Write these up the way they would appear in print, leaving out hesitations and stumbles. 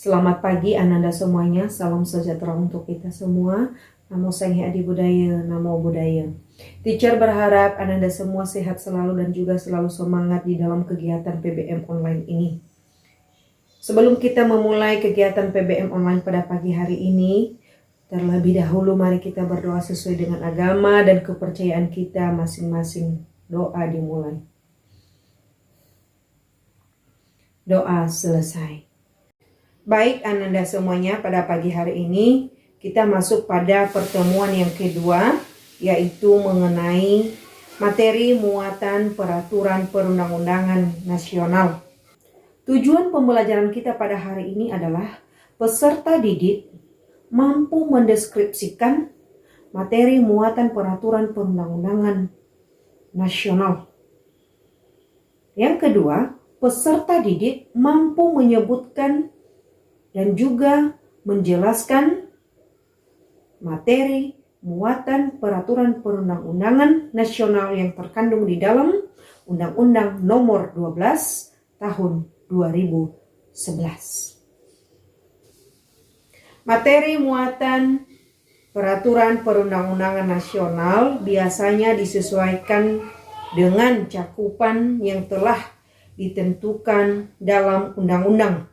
Selamat pagi Ananda semuanya, salam sejahtera untuk kita semua. Namo Sanghe Adi Budaya, Namo Buddhaya. Teacher berharap Ananda semua sehat selalu dan juga selalu semangat di dalam kegiatan PBM online ini. Sebelum kita memulai kegiatan PBM online pada pagi hari ini, terlebih dahulu mari kita berdoa sesuai dengan agama dan kepercayaan kita masing-masing. Doa dimulai. Doa selesai. Baik Ananda semuanya, pada pagi hari ini kita masuk pada pertemuan yang kedua, yaitu mengenai materi muatan peraturan perundang-undangan nasional. Tujuan pembelajaran kita pada hari ini adalah peserta didik mampu mendeskripsikan materi muatan peraturan perundang-undangan nasional. Yang kedua, peserta didik mampu menyebutkan dan juga menjelaskan materi muatan peraturan perundang-undangan nasional yang terkandung di dalam Undang-Undang Nomor 12 Tahun 2011. Materi muatan peraturan perundang-undangan nasional biasanya disesuaikan dengan cakupan yang telah ditentukan dalam undang-undang.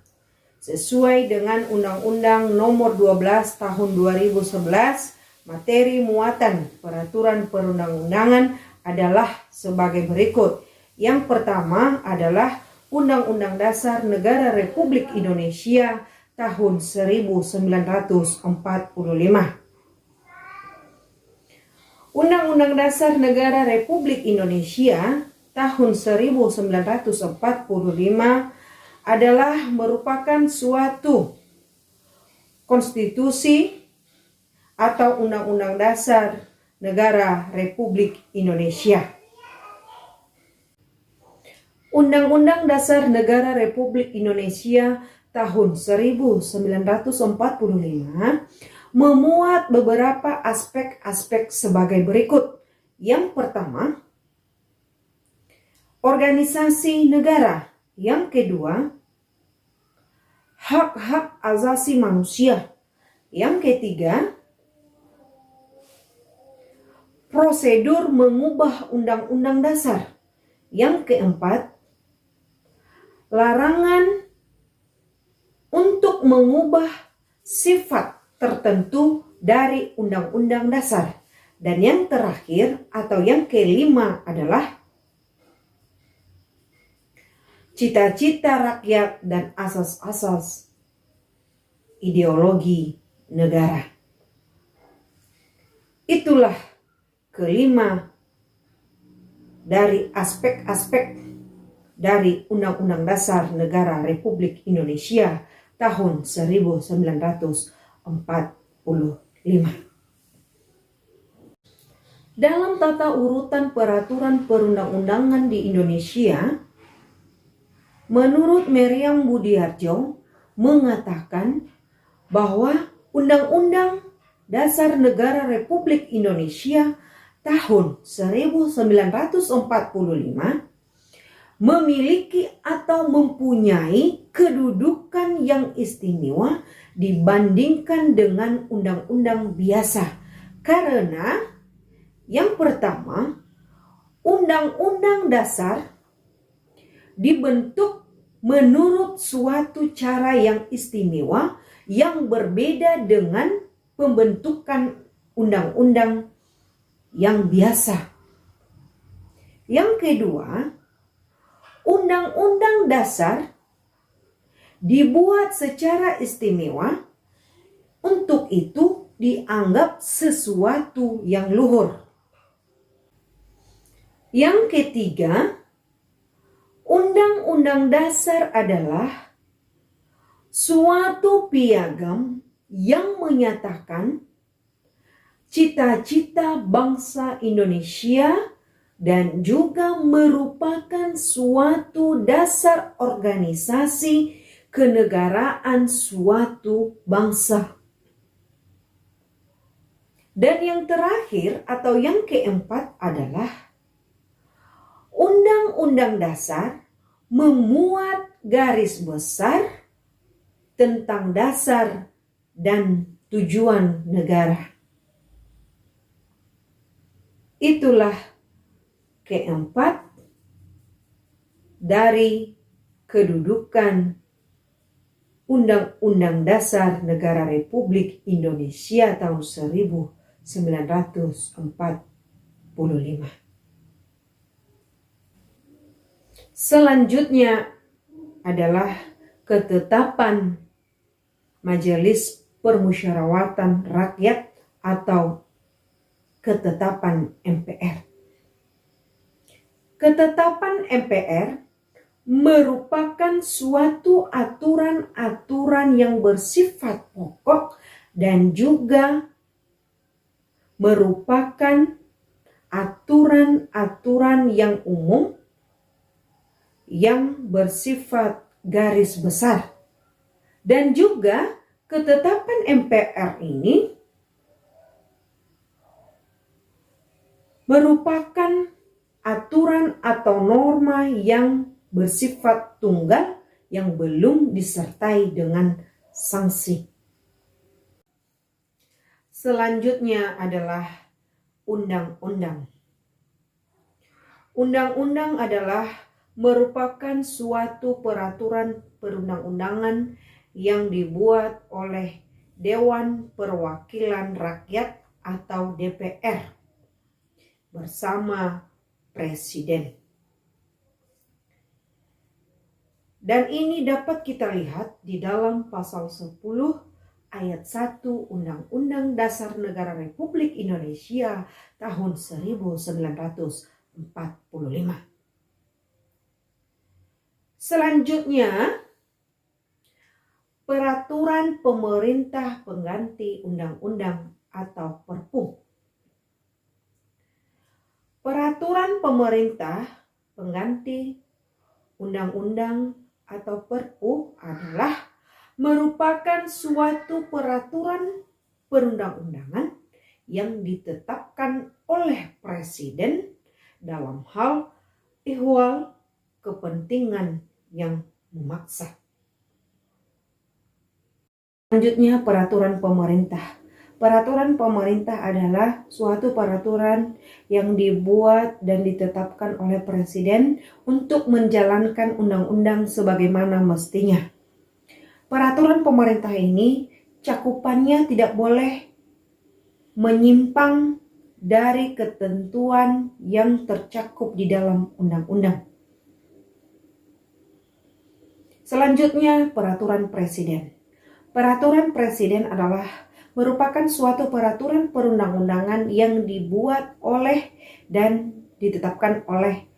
Sesuai dengan Undang-Undang Nomor 12 Tahun 2011, materi muatan peraturan perundang-undangan adalah sebagai berikut. Yang pertama adalah Undang-Undang Dasar Negara Republik Indonesia tahun 1945. Undang-Undang Dasar Negara Republik Indonesia tahun 1945 adalah merupakan suatu konstitusi atau undang-undang dasar negara Republik Indonesia. Undang-Undang Dasar Negara Republik Indonesia tahun 1945 memuat beberapa aspek-aspek sebagai berikut. Yang pertama, organisasi negara. Yang kedua, hak-hak asasi manusia. Yang ketiga, prosedur mengubah undang-undang dasar. Yang keempat, larangan untuk mengubah sifat tertentu dari undang-undang dasar. Dan yang terakhir atau yang kelima adalah cita-cita rakyat dan asas-asas ideologi negara. Itulah kelima dari aspek-aspek dari Undang-Undang Dasar Negara Republik Indonesia tahun 1945. Dalam tata urutan peraturan perundang-undangan di Indonesia, menurut Meriam Budiarjo mengatakan bahwa Undang-Undang Dasar Negara Republik Indonesia tahun 1945 memiliki atau mempunyai kedudukan yang istimewa dibandingkan dengan undang-undang biasa. Karena yang pertama, Undang-Undang Dasar dibentuk menurut suatu cara yang istimewa yang berbeda dengan pembentukan undang-undang yang biasa. Yang kedua, Undang-Undang Dasar dibuat secara istimewa, untuk itu dianggap sesuatu yang luhur. Yang ketiga, Undang-Undang Dasar adalah suatu piagam yang menyatakan cita-cita bangsa Indonesia dan juga merupakan suatu dasar organisasi kenegaraan suatu bangsa. Dan yang terakhir atau yang keempat adalah Undang-Undang Dasar memuat garis besar tentang dasar dan tujuan negara. Itulah keempat dari kedudukan Undang-Undang Dasar Negara Republik Indonesia tahun 1945. Selanjutnya adalah ketetapan Majelis Permusyawaratan Rakyat atau ketetapan MPR. Ketetapan MPR merupakan suatu aturan-aturan yang bersifat pokok dan juga merupakan aturan-aturan yang umum yang bersifat garis besar. Dan juga ketetapan MPR ini merupakan aturan atau norma yang bersifat tunggal yang belum disertai dengan sanksi. Selanjutnya adalah undang-undang. Undang-undang adalah merupakan suatu peraturan perundang-undangan yang dibuat oleh Dewan Perwakilan Rakyat atau DPR bersama Presiden. Dan ini dapat kita lihat di dalam pasal 10 ayat 1 Undang-Undang Dasar Negara Republik Indonesia tahun 1945. Selanjutnya, peraturan pemerintah pengganti undang-undang atau Perpu. Peraturan pemerintah pengganti undang-undang atau Perpu adalah merupakan suatu peraturan perundang-undangan yang ditetapkan oleh Presiden dalam hal ihwal kepentingan yang memaksa. Selanjutnya, peraturan pemerintah. Peraturan pemerintah adalah suatu peraturan yang dibuat dan ditetapkan oleh Presiden untuk menjalankan undang-undang sebagaimana mestinya. Peraturan pemerintah ini cakupannya tidak boleh menyimpang dari ketentuan yang tercakup di dalam undang-undang. Selanjutnya, peraturan Presiden. Peraturan Presiden adalah merupakan suatu peraturan perundang-undangan yang dibuat oleh dan ditetapkan oleh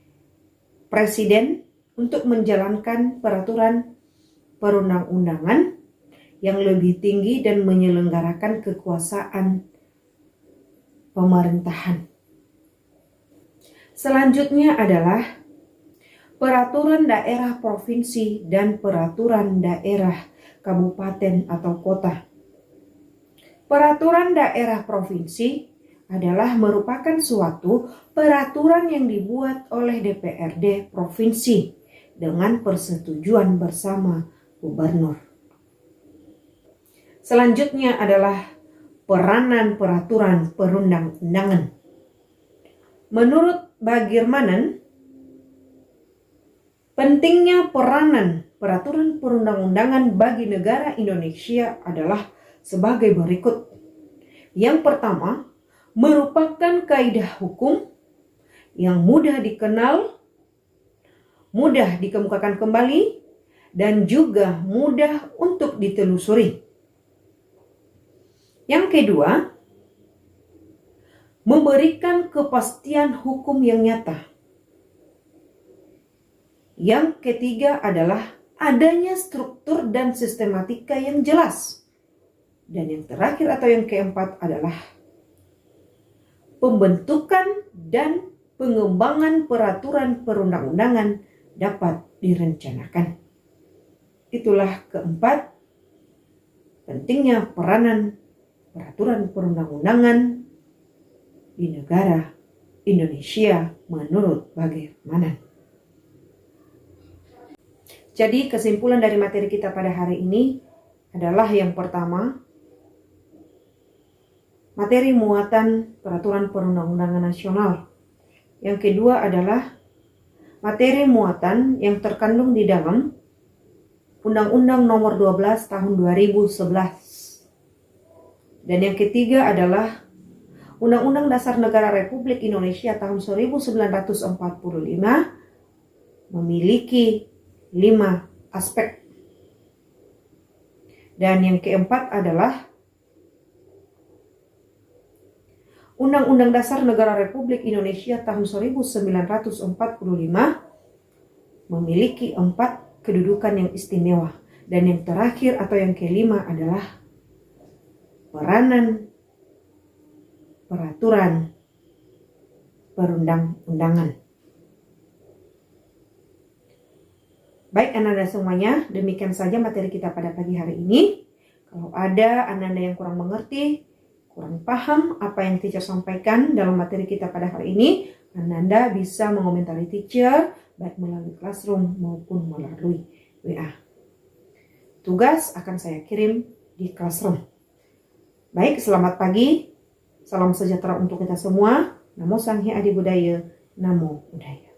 Presiden untuk menjalankan peraturan perundang-undangan yang lebih tinggi dan menyelenggarakan kekuasaan pemerintahan. Selanjutnya adalah peraturan daerah provinsi dan peraturan daerah kabupaten atau kota. Peraturan daerah provinsi adalah merupakan suatu peraturan yang dibuat oleh DPRD provinsi dengan persetujuan bersama gubernur. Selanjutnya adalah peranan peraturan perundang-undangan. Menurut Bagirmanan, pentingnya peranan peraturan perundang-undangan bagi negara Indonesia adalah sebagai berikut. Yang pertama, merupakan kaidah hukum yang mudah dikenal, mudah dikemukakan kembali, dan juga mudah untuk ditelusuri. Yang kedua, memberikan kepastian hukum yang nyata. Yang ketiga adalah adanya struktur dan sistematika yang jelas. Dan yang terakhir atau yang keempat adalah pembentukan dan pengembangan peraturan perundang-undangan dapat direncanakan. Itulah keempat pentingnya peranan peraturan perundang-undangan di negara Indonesia menurut Bagirmanan. Jadi kesimpulan dari materi kita pada hari ini, adalah yang pertama, materi muatan peraturan perundang-undangan nasional. Yang kedua adalah materi muatan yang terkandung di dalam Undang-Undang Nomor 12 Tahun 2011. Dan yang ketiga adalah Undang-Undang Dasar Negara Republik Indonesia tahun 1945 memiliki 5 aspek. Dan yang keempat adalah Undang-Undang Dasar Negara Republik Indonesia tahun 1945 memiliki 4 kedudukan yang istimewa. Dan yang terakhir atau yang kelima adalah peranan peraturan perundang-undangan. Baik Ananda semuanya, demikian saja materi kita pada pagi hari ini. Kalau ada Ananda yang kurang mengerti, kurang paham apa yang teacher sampaikan dalam materi kita pada hari ini, Ananda bisa mengomentari teacher baik melalui classroom maupun melalui WA. Tugas akan saya kirim di classroom. Baik, selamat pagi. Salam sejahtera untuk kita semua. Namo Sang Hyang Adi Budaya. Namo Buddhaya.